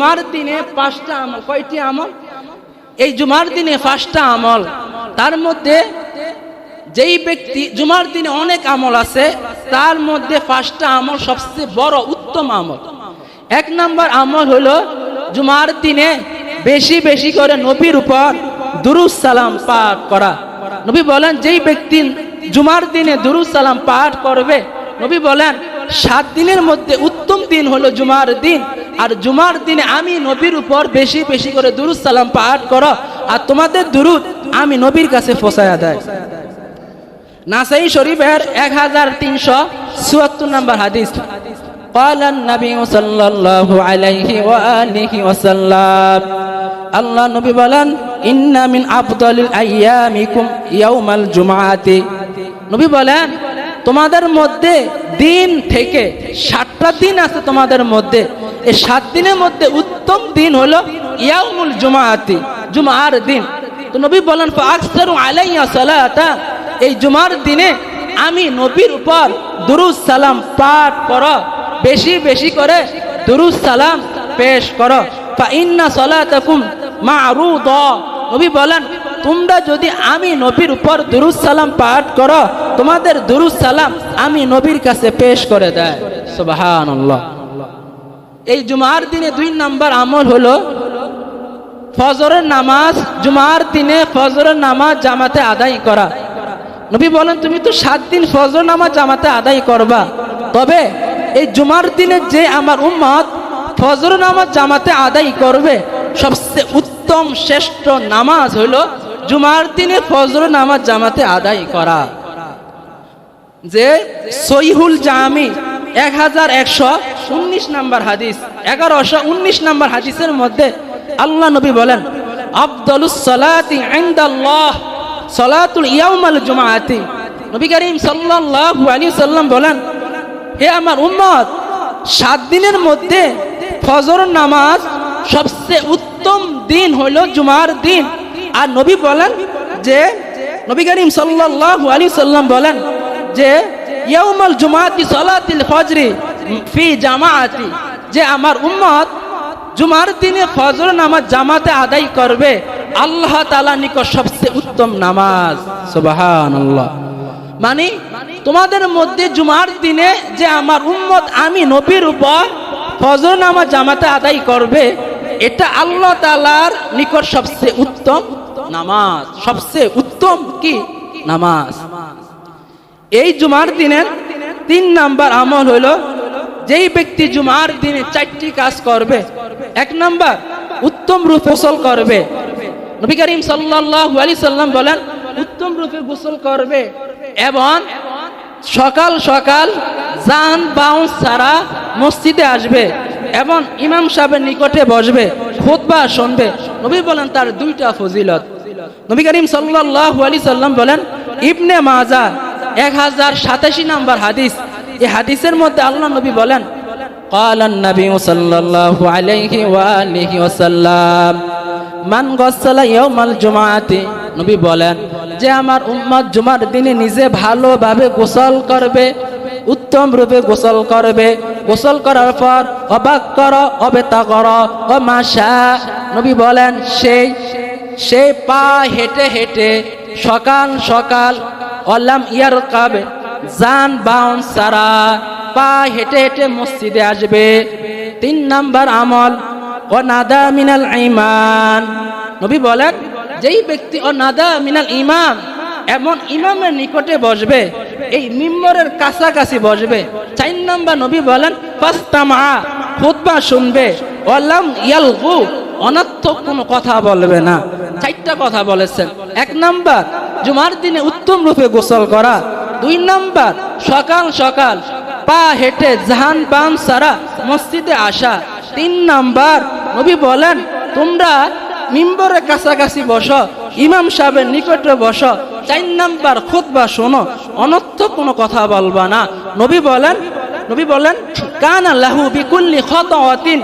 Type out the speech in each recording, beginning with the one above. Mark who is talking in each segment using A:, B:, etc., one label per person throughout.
A: জুমার দিনে পাঁচটা আমল, কয়টি আমল? এই জুমার দিনে পাঁচটা আমল। তার মধ্যে যেই ব্যক্তি জুমার দিনে অনেক আমল আছে, তার মধ্যে পাঁচটা আমল সবচেয়ে বড় উত্তম আমল। এক নাম্বার আমল হলো জুমার দিনে বেশি বেশি করে নবীর উপর দুরূদ সালাম পাঠ করা। নবী বলেন, যেই ব্যক্তি জুমার দিনে দুরূদ সালাম পাঠ করবে, নবী বলেন 7 দিনের মধ্যে উত্তম দিন হলো জুমার দিন। আর জুমার দিনে আমি নবীর উপর বেশি বেশি করে দুরূদ সালাম পাঠ করো, আর তোমাদের দুরূদ আমি নবীর কাছে পৌঁছায়া দেয়। নাসাই শরীফের 1374 নম্বর হাদিস। قال النبي صلى الله عليه وآله وسلم, আল্লাহ নবী বলেন, ইন্না মিন আফদালিল আইয়ামিকুম ইয়াউমাল জুমআতি। নবী বলেন, তোমাদের মধ্যে দিন থেকে 7টা দিন আছে তোমাদের মধ্যে, এই 7 দিনের মধ্যে উত্তম দিন হলো ইয়াউমুল জুমআতি, জুমার দিন। তো নবী বলেন, ফাকসারু আলাইয়া সালাতা, এই জুমার দিনে আমি নবীর উপর দুরূদ সালাম পাঠ করো, বেশি বেশি করে দুরূদ সালাম পেশ করো। ফা ইন্না সালাতাকুম মা'রুদা, নবী বলেন, তোমরা যদি আমি নবীর উপর দুরূদ সালাম পাঠ করো, তোমাদের দুরূদ সালাম আমি নবীর কাছে পেশ করে দেয়। সুবহানাল্লাহ। এই জুমার দিনে 2 নাম্বার আমল হলো ফজরের নামাজ। জুমার দিনে ফজরের নামাজ জামাতে আদায় করা। নবী বলেন, তুমি তো 7 দিন ফজর নামাজ জামাতে আদায় করবা, তবে এই জুমার দিনে যে আমার উম্মত ফজর নামাজ জামাতে আদায় করবে, সবচেয়ে উত্তম শ্রেষ্ঠ নামাজ হলো জুমার দিনে ফজর নামাজ জামাতে আদায় করা। যে সহিহুল জামি 1119 নম্বর হাদিস, 1119 নম্বর হাদিসের মধ্যে আল্লাহ নবী বলেন, আফদালুস সালাতি ইনদাল্লাহ সালাতুল ইয়াউমাল জুমআতি। নবী করিম সাল্লাল্লাহু আলাইহি সাল্লাম বলেন, হে আমার উম্মত, 7 দিনের মধ্যে ফজর নামাজ সবচেয়ে উত্তম দিন হলো জুমার দিন। আর নবী বলেন যে, নবী করিম সাল্লাল্লাহু আলাইহি সাল্লাম বলেন যে, ইয়াউমাল জুমআতি সালাতুল ফজরি ফি জামাআতি, যে আমার উম্মত জুমার দিনে ফজর নামাজ জামাতে আদায় করবে, আল্লাহ তাআলা নিকট সবচেয়ে উত্তম নামাজ। সুবহানাল্লাহ। মানে তোমাদের মধ্যে জুমার দিনে যে আমার উম্মত আমি নবীর উপর ফজর নামাজ জামাতে আদায় করবে, এটা আল্লাহ তাআলার নিকট সবচেয়ে উত্তম নামাজ, সবচেয়ে উত্তম কি নামাজ। এই জুমার দিনের 3 নাম্বার আমল হলো, যেই ব্যক্তি জুমার দিনে 4টি কাজ করবে। 1 নাম্বার, উত্তম রূপে গোসল করবে। নবী করিম সাল্লাল্লাহু আলাইহি সাল্লাম বলেন, উত্তম রূপে গোসল করবে এবং সকাল সকাল জান বাউন্স ছাড়া মসজিদে আসবে এবং ইমাম সাহেবের নিকটে বসবে, খুতবা শুনবে। নবী বলেন, তার 2টা ফজিলত। নবী করিম সাল্লাল্লাহু আলাইহি সাল্লাম বলেন, ইবনে মাজাহ 1087 নম্বর হাদিস, এই হাদিসের মধ্যে আল্লাহ নবী বলেন, قال النبي صلى الله عليه وآله وسلم মান গসলা ইয়াউমাল জুমআতি, নবী বলেন যে আমার উম্মত জুমার দিনে নিজে ভালোভাবে গোসল করবে, উত্তম রূপে গোসল করবে। গোসল করার পর অবাক করো, অবেতা করো, ও মাশা, নবী বলেন সেই পা হেঁটে হেঁটে সকাল সকাল অলাম ইয়ারকাব জান বাউন্স সারা পা হেঁটে হেঁটে মসজিদে আসবে। 3 নাম্বার আমল, অনাদা মিনাল ঈমান। নবী বলেন, যেই ব্যক্তি অনাদা মিনাল ঈমান, এমন ইমামের নিকটে বসবে, এই মিম্বরের কাছাকাছি বসবে। 4 নাম্বার, নবী বলেন, ফাস্তামা, খুতবা শুনবে, ওয়ালাম ইয়ালগু, অনর্থক কোনো কথা বলবে না। 4টা কথা বলেছেন। 1 নাম্বার, জুমার দিনে উত্তম রূপে গোসল করা। 2 নাম্বার, সকাল সকাল পা হেঁটে জাহান বাম সারা মসজিদে আসা। 3 নাম্বার, নবী বলেন, তোমরা মিম্বরের কাছাকাছি বসো, ইমাম সাহেবের নিকটে বসো। 4 নাম্বার, খুতবা শোনো, অনর্থক কোনো কথা বলবা না। নবী বলেন কানা লাহু বিকুল্লি খাতাওয়াতিন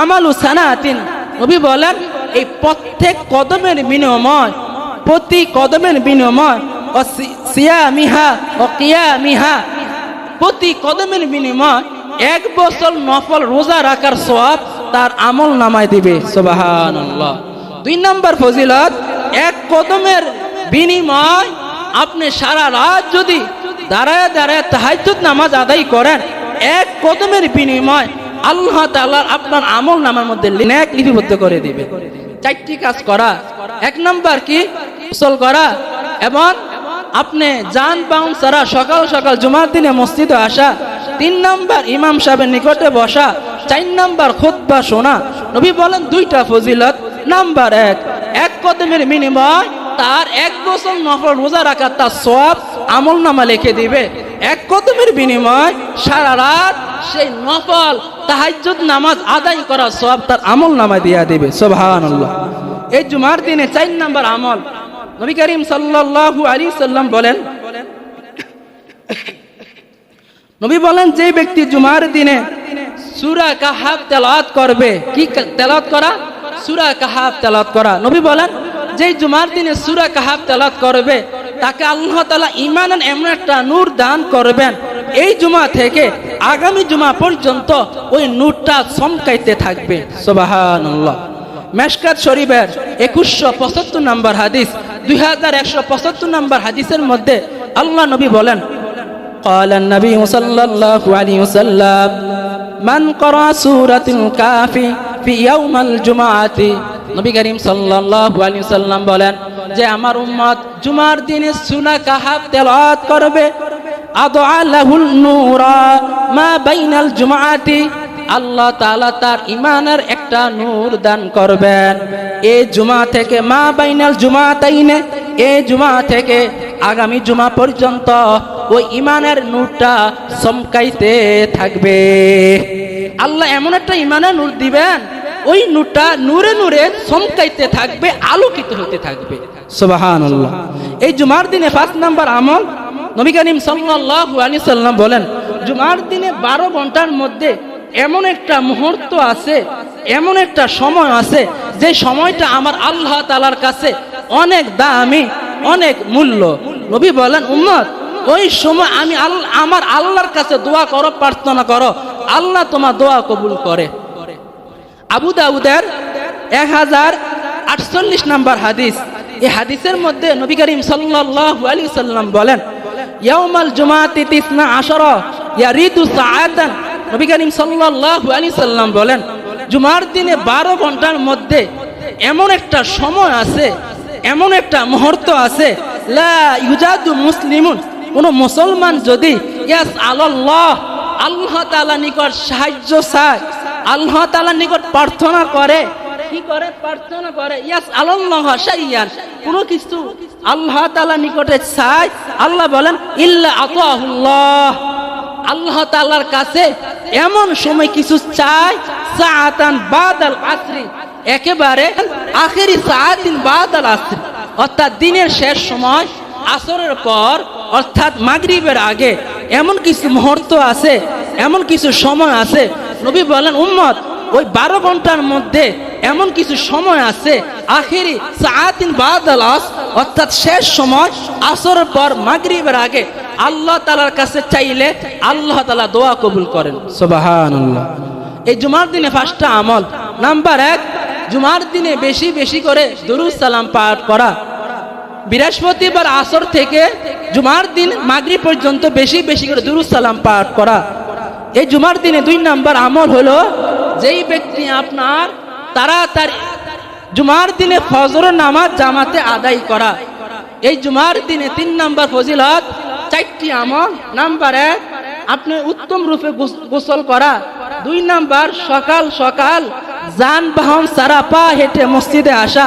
A: আমালু সানাতিন। নবী বলেন, এই প্রত্যেক কদমের বিনিময়, প্রতি কদমের বিনিময়, ও সিয়ামিহা ও কিয়ামিহা, প্রতি কদমের বিনিময় 1 বছর নফল রোজা রাখার সওয়াব তার আমল নামায় দিবে। সুবহানাল্লাহ। 2 নম্বর ফজিলত, এক কদমের বিনিময় আপনি সারা রাত যদি দাঁড়ায় দাঁড়ায় তাহাজ্জুদ নামাজ আদায় করেন, এক কদমের বিনিময় আল্লাহ তাআলা আপনার আমল নামার মধ্যে নেক লিপিবদ্ধ করে দিবে। 4টি কাজ করা। 1 নম্বর কি? গোসল করা এবং আপনি যানবাহন ছাড়া সকাল সকাল জুমার দিনে মসজিদে আসা। 3 নম্বর ইমাম সাহেবের নিকটে বসা। 4 নম্বর খুতবা শোনা। নবী বলেন 2টা ফজিলত। নাম্বার 1, এক কদমের বিনিময় তার 1 বছর নফল রোজা রাখা তার সওয়াব আমল নামা লিখে দিবে। এক কদমের বিনিময় সারা রাত সেই নফল তাহাজ্জুদ নামাজ আদায় করা সওয়াব তার আমল নামা দিয়া দিবে। সুবহানাল্লাহ। এই জুমার দিনে 4 নম্বর আমল, নবী করিম সাল্লাল্লাহু আলাইহি সাল্লাম বলেন, নবী বলেন যে ব্যক্তি জুমার দিনে সূরা কাহাফ তেলাওয়াত করবে। কি তেলাওয়াত করা? সূরা কাহাফ তেলাওয়াত করা। নবী বলেন যে জুমার দিনে সূরা কাহাফ তেলাওয়াত করবে তাকে আল্লাহ তাআলা ঈমানের এমন একটা নূর দান করবেন, এই জুমা থেকে আগামী জুমা পর্যন্ত ওই নূরটা চমকাইতে থাকবে। সুবহানাল্লাহ। মিশকাত শরীফের 2175 নম্বর হাদিস, 2175 নম্বর হাদিসের মধ্যে আল্লাহ নবী বলেন, قال النبي صلى الله عليه وسلم من قرأ سورة الكهف في يوم الجمعة। নবী করিম সাল্লাল্লাহু আলাইহি ওয়াসাল্লাম বলেন যে আমার উম্মত জুমার দিনে সূরা কাহাফ তেলাওয়াত করবে, আদআ লাহুল নূরা মা বাইনাল জুমআতি, আল্লাহ তাআলা তার ঈমানের একটা নূর দান করবেন। এই জুমা থেকে মা বাইনাল জুমাতাইনে, এই জুমা থেকে আগামী জুমা পর্যন্ত ওই ঈমানের নূরটা চমকাইতে থাকবে। আল্লাহ এমন একটা ঈমানের নূর দিবেন, ওই নূরটা নূরে নূরে চমকাইতে থাকবে, আলোকিত হতে থাকবে। সুবহানাল্লাহ। এই জুমার দিনে 5 নম্বর আমল, নবী করিম সাল্লাল্লাহু আলাইহি সাল্লাম বলেন জুমার দিনে 12 ঘন্টার মধ্যে এমন একটা মুহূর্ত আছে, এমন একটা সময় আছে যে সময়টা আমার আল্লাহ তাআলার কাছে অনেক দামি, অনেক মূল্য। নবী বলেন উম্মত ওই সময় আমি আমার আল্লাহর কাছে দোয়া করো, প্রার্থনা করো, আল্লাহ তোমার দোয়া কবুল করে। আবু দাউদের 1048 নম্বর হাদিস। এই হাদিসের মধ্যে নবী করিম সাল্লাল্লাহু আলাইহি সাল্লাম বলেন ইয়াউমাল জুমাতি 12 ইয়ারিদু সাআতান। নবী করিম সাল্লাল্লাহু আলাইহি সাল্লাম বলেন জুমার দিনে 12 ঘন্টার মধ্যে এমন একটা সময় আছে, এমন একটা মুহূর্ত আছে, লা ইউজাদু মুসলিমুন, কোন মুসলমান যদি ইয়াস আল্লাহ, আল্লাহ তাআলা নিকট সাহায্য চায়, আল্লাহ তাআলার নিকট প্রার্থনা করে, কি করে? প্রার্থনা করে। ইয়াস আল্লাহ শাইয়ান, কোন কিছু আল্লাহ তাআলার নিকটে চায়, আল্লাহ বলেন ইল্লা আতাহুল্লাহ, আল্লাহ তাআলার কাছে এমন সময় কিছু চায়, সাআতান বাদাল আসরি, একেবারে আখেরি সাআতিন বাদাল আসরি, অর্থাৎ দিনের শেষ সময়, আসরের পর, অর্থাৎ মাগরিবের আগে এমন কিছু মুহূর্ত আছে, এমন কিছু সময় আছে। নবী বলেন উম্মত ওই 12 ঘন্টার মধ্যে এমন কিছু সময় আছে, আখেরি সাআতিন বাদাল আসর, অর্থাৎ শেষ সময়, আসরের পর মাগরিবের আগে আল্লাহ তাআলার কাছে চাইলে আল্লাহ তাআলা দোয়া কবুল করেন। সুবহানাল্লাহ। এই জুমার দিনে 5টা আমল। নাম্বার 1, জুমার দিনে বেশি বেশি করে দুরূদ সালাম পাঠ করা। বৃহস্পতিবার আসর থেকে জুমার দিন মাগরিব পর্যন্ত বেশি বেশি করে দুরূদ সালাম পাঠ করা। এই জুমার দিনে 2 নম্বর আমল হলো যেই ব্যক্তি আপনার তাড়াতাড়ি জুমার দিনে ফজরের নামাজ জামাতে আদায় করা। এই জুমার দিনে 3 নম্বর ফজিলত, 4টি আমল। নাম্বার 1, আপনি উত্তম রূপে গোসল করা। 2 নম্বর, সকাল সকাল যানবাহন ছাড়া পা হেঁটে মসজিদে আসা।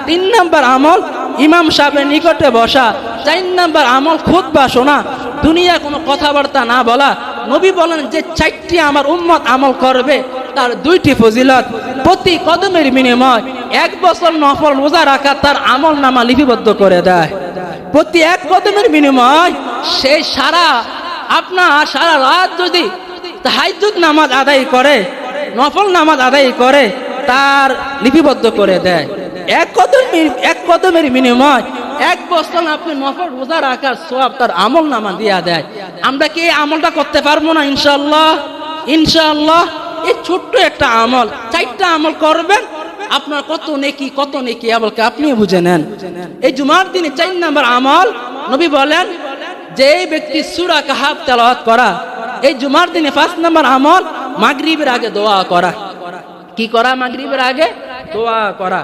A: 3 নম্বর আমল, ইমাম সাহেবের নিকটে বসা। 4 নম্বর আমল, খুতবা শোনা, দুনিয়া কোনো কথাবার্তা না বলা। নবী বলেন যে 4টি আমার উম্মত আমল করবে তার 2টি ফজিলত, প্রতি কদমের বিনিময় 1 বছর নফল রোজা রাখা তার আমল নামা লিপিবদ্ধ করে দেয়। প্রতি 1 কদমের বিনিময় সে সারা রাত যদি তাহাজ্জুদ নামাজ আদায় করে, নফল নামাজ আদায় করে, তার লিপিবদ্ধ করে দেয়। 1 কদমের বিনিময় 1 বছর আপনি নফল রোজা রাখার সওয়াব তার আমল নামা দিয়া দেয়। আমরা কি এই আমলটা করতে পারবো না? ইনশাআল্লাহ, ইনশাআল্লাহ। এই ছোট্ট একটা আমল, 4টা আমল করবেন, আপনার কত নেকি আমলকে আপনি বুঝে নেন। এই জুমার দিনে 4 নাম্বার আমল নবী বলেন যে ব্যক্তি সূরা কাহাফ তেলাওয়াত করা। এই জুমার দিনে 5 নাম্বার আমল মাগরিবের আগে দোয়া করা। কি করা? মাগরিবের আগে দোয়া করা।